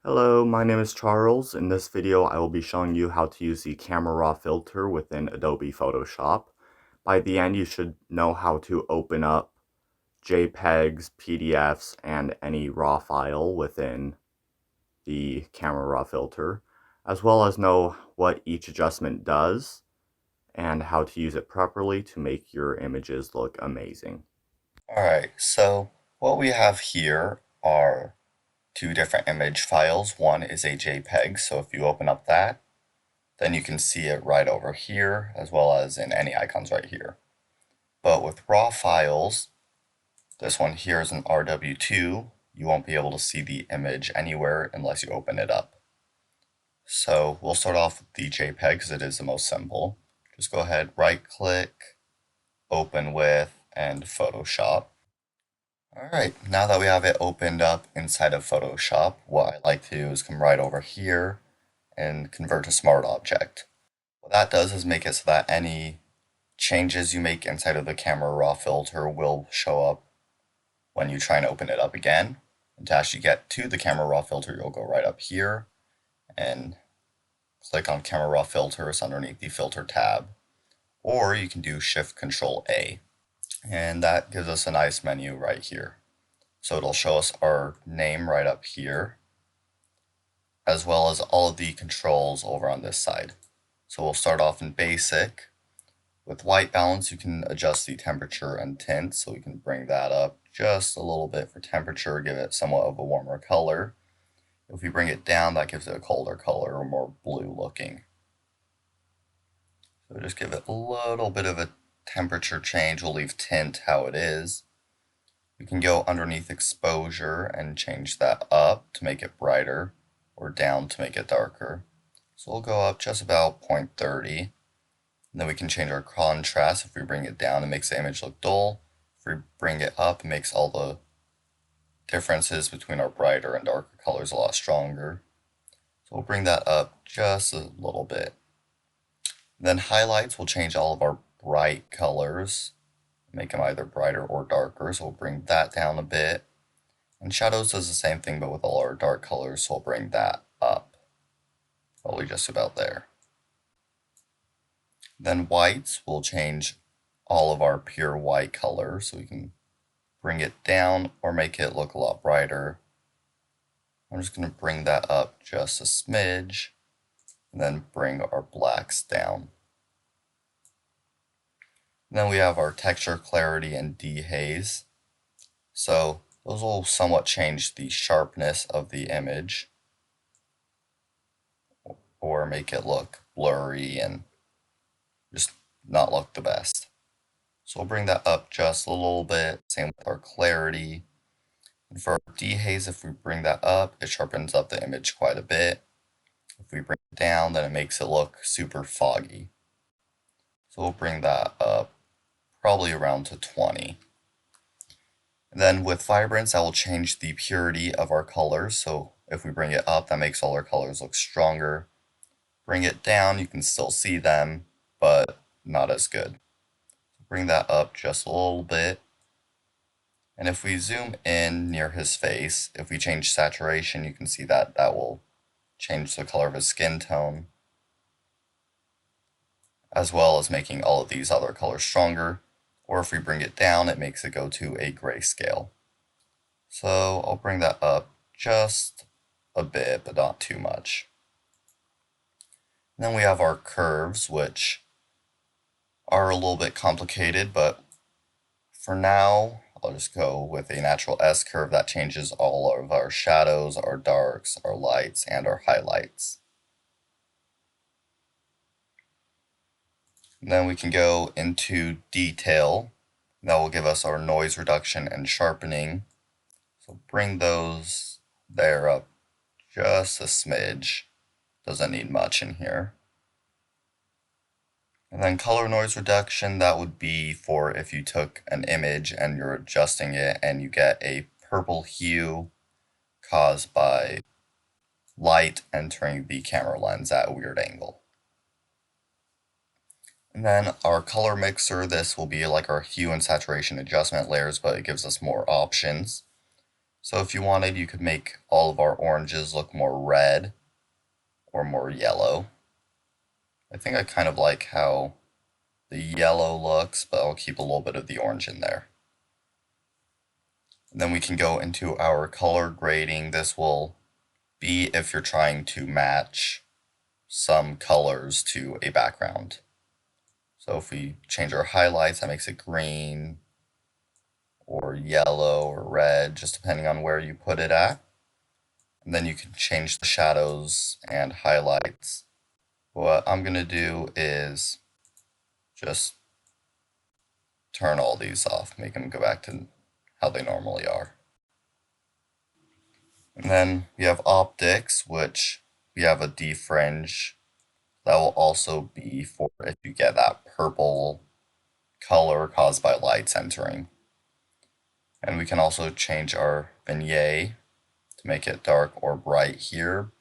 Hello, my name is Charles. In this video, I will be showing you how to use the Camera Raw filter within Adobe Photoshop. By the end, you should know how to open up JPEGs, PDFs, and any RAW file within the Camera Raw filter, as well as know what each adjustment does and how to use it properly to make your images look amazing. Alright, so what we have here are two different image files. One is a JPEG, so if you open up that, then you can see it right over here, as well as in any icons right here. But with RAW files, this one here is an RW2, you won't be able to see the image anywhere unless you open it up. So we'll start off with the JPEG because it is the most simple. Just go ahead, right click, open with, and Photoshop. Alright, now that we have it opened up inside of Photoshop, what I like to do is come right over here and convert to Smart Object. What that does is make it so that any changes you make inside of the Camera Raw filter will show up when you try and open it up again. And to actually get to the Camera Raw filter, you'll go right up here and click on Camera Raw filters underneath the Filter tab. Or you can do Shift Control A. And that gives us a nice menu right here. So it'll show us our name right up here, as well as all of the controls over on this side. So we'll start off in basic. With white balance, you can adjust the temperature and tint, so we can bring that up just a little bit for temperature, give it somewhat of a warmer color. If we bring it down, that gives it a colder color or more blue looking. So just give it a little bit of a temperature change. We'll leave tint how it is. We can go underneath exposure and change that up to make it brighter or down to make it darker. So we'll go up just about 0.30. And then we can change our contrast. If we bring it down, it makes the image look dull. If we bring it up, it makes all the differences between our brighter and darker colors a lot stronger. So we'll bring that up just a little bit. Then highlights will change all of our bright colors, make them either brighter or darker, so we'll bring that down a bit. And shadows does the same thing but with all our dark colors, so we'll bring that up, probably just about there. Then whites will change all of our pure white color, so we can bring it down or make it look a lot brighter. I'm just going to bring that up just a smidge, and then bring our blacks down. And then we have our texture, clarity, and dehaze. So those will somewhat change the sharpness of the image or make it look blurry and just not look the best. So we'll bring that up just a little bit. Same with our clarity. And for our dehaze, if we bring that up, it sharpens up the image quite a bit. If we bring it down, then it makes it look super foggy. So we'll bring that up probably around to 20. And then with vibrance, that will change the purity of our colors. So if we bring it up, that makes all our colors look stronger. Bring it down, you can still see them, but not as good. Bring that up just a little bit. And if we zoom in near his face, if we change saturation, you can see that that will change the color of his skin tone, as well as making all of these other colors stronger. Or if we bring it down, it makes it go to a grayscale. So I'll bring that up just a bit, but not too much. And then we have our curves, which are a little bit complicated, but for now, I'll just go with a natural S curve that changes all of our shadows, our darks, our lights, and our highlights. And then we can go into detail. That will give us our noise reduction and sharpening. So bring those there up just a smidge. Doesn't need much in here. And then color noise reduction, that would be for if you took an image and you're adjusting it and you get a purple hue caused by light entering the camera lens at a weird angle. And then our color mixer, this will be like our hue and saturation adjustment layers, but it gives us more options. So if you wanted, you could make all of our oranges look more red or more yellow. I think I kind of like how the yellow looks, but I'll keep a little bit of the orange in there. And then we can go into our color grading. This will be if you're trying to match some colors to a background. So if we change our highlights, that makes it green or yellow or red, just depending on where you put it at. And then you can change the shadows and highlights. What I'm going to do is just turn all these off, make them go back to how they normally are. And then we have optics, which we have a defringe. That will also be for if you get that purple color caused by lights entering. And we can also change our vignette to make it dark or bright here,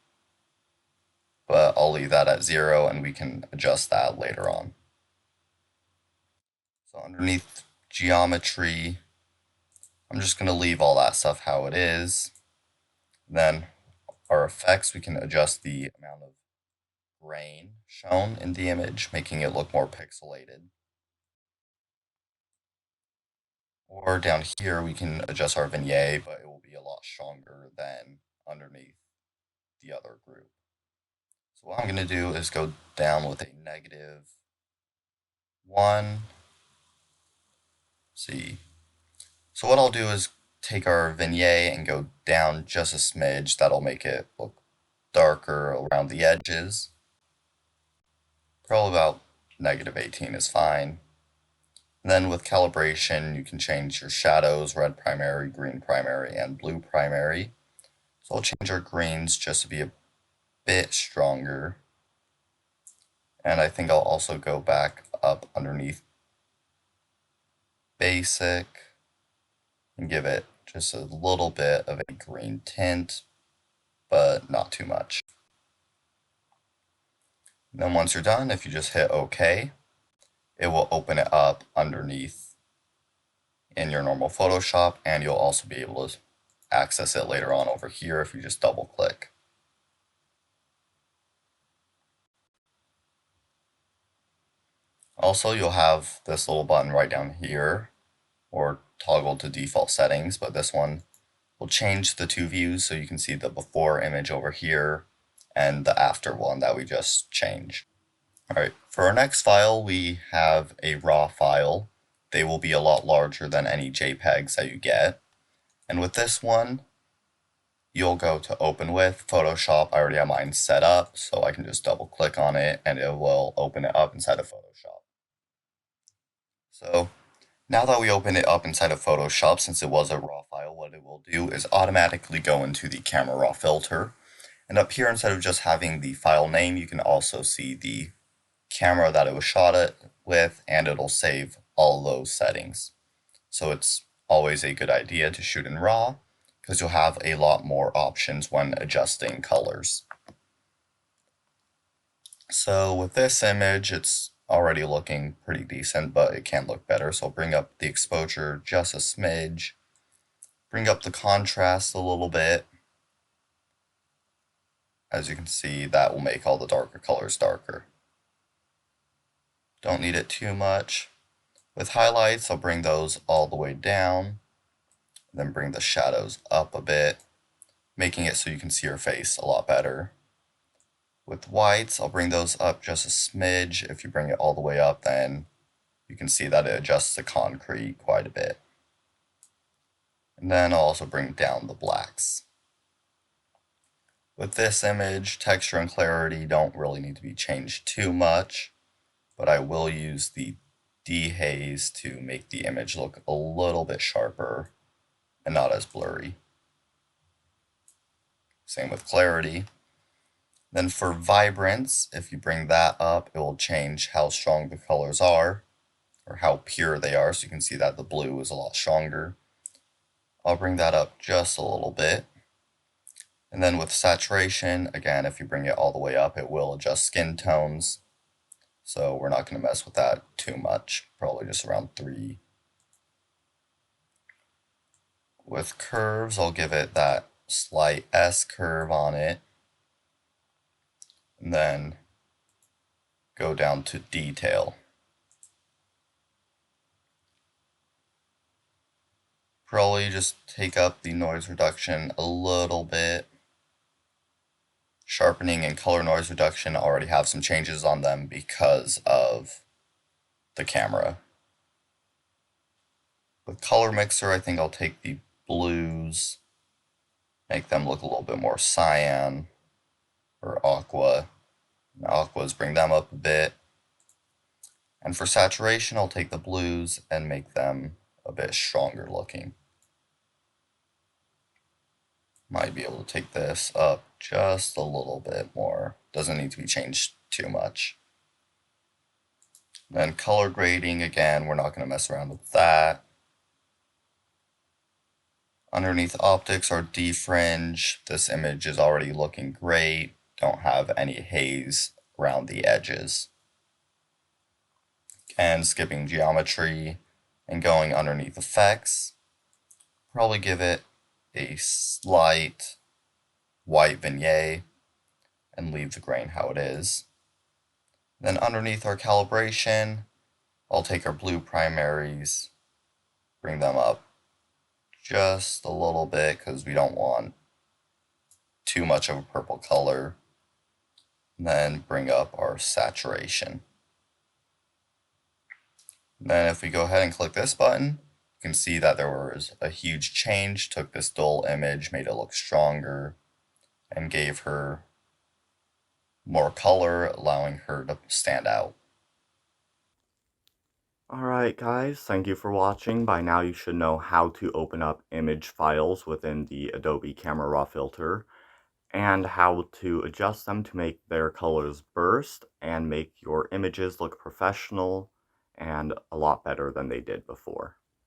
but I'll leave that at 0 and we can adjust that later on. So underneath geometry, I'm just going to leave all that stuff how it is. Then our effects, we can adjust the amount of grain shown in the image, making it look more pixelated. Or down here, we can adjust our vignette, but it will be a lot stronger than underneath the other group. So what I'm going to do is go down with a -1. See. So what I'll do is take our vignette and go down just a smidge. That'll make it look darker around the edges. Probably about -18 is fine. And then with calibration, you can change your shadows, red primary, green primary, and blue primary. So I'll change our greens just to be a bit stronger. And I think I'll also go back up underneath basic and give it just a little bit of a green tint, but not too much. And then once you're done, if you just hit OK, it will open it up underneath in your normal Photoshop, and you'll also be able to access it later on over here if you just double click. Also, you'll have this little button right down here, or toggle to default settings, but this one will change the two views so you can see the before image over here and the after one that we just changed. Alright, for our next file, we have a raw file. They will be a lot larger than any JPEGs that you get. And with this one, you'll go to open with Photoshop. I already have mine set up, so I can just double click on it and it will open it up inside of Photoshop. So now that we open it up inside of Photoshop, since it was a raw file, what it will do is automatically go into the camera raw filter. And up here, instead of just having the file name, you can also see the camera that it was shot at with, and it'll save all those settings. So it's always a good idea to shoot in RAW because you'll have a lot more options when adjusting colors. So with this image, it's already looking pretty decent, but it can look better. So I'll bring up the exposure just a smidge, bring up the contrast a little bit. As you can see, that will make all the darker colors darker. Don't need it too much. With highlights, I'll bring those all the way down, then bring the shadows up a bit, making it so you can see your face a lot better. With whites, I'll bring those up just a smidge. If you bring it all the way up, then you can see that it adjusts the concrete quite a bit. And then I'll also bring down the blacks. With this image, texture and clarity don't really need to be changed too much, but I will use the dehaze to make the image look a little bit sharper and not as blurry. Same with clarity. Then for vibrance, if you bring that up, it will change how strong the colors are, or how pure they are, so you can see that the blue is a lot stronger. I'll bring that up just a little bit. And then with saturation, again, if you bring it all the way up, it will adjust skin tones. So we're not going to mess with that too much, probably just around 3. With curves, I'll give it that slight S curve on it, and then go down to detail. Probably just take up the noise reduction a little bit. Sharpening and color noise reduction already have some changes on them because of the camera. With color mixer, I think I'll take the blues, make them look a little bit more cyan or aqua. And aquas, bring them up a bit. And for saturation, I'll take the blues and make them a bit stronger looking. Might be able to take this up just a little bit more. Doesn't need to be changed too much. Then color grading, again, we're not going to mess around with that. Underneath optics or defringe, this image is already looking great. Don't have any haze around the edges. And skipping geometry and going underneath effects, probably give it a slight white vignette and leave the grain how it is. Then underneath our calibration, I'll take our blue primaries, bring them up just a little bit because we don't want too much of a purple color. And then bring up our saturation. Then if we go ahead and click this button, you can see that there was a huge change. Took this dull image, made it look stronger, and gave her more color, allowing her to stand out. Alright guys, thank you for watching. By now you should know how to open up image files within the Adobe Camera Raw filter, and how to adjust them to make their colors burst and make your images look professional and a lot better than they did before.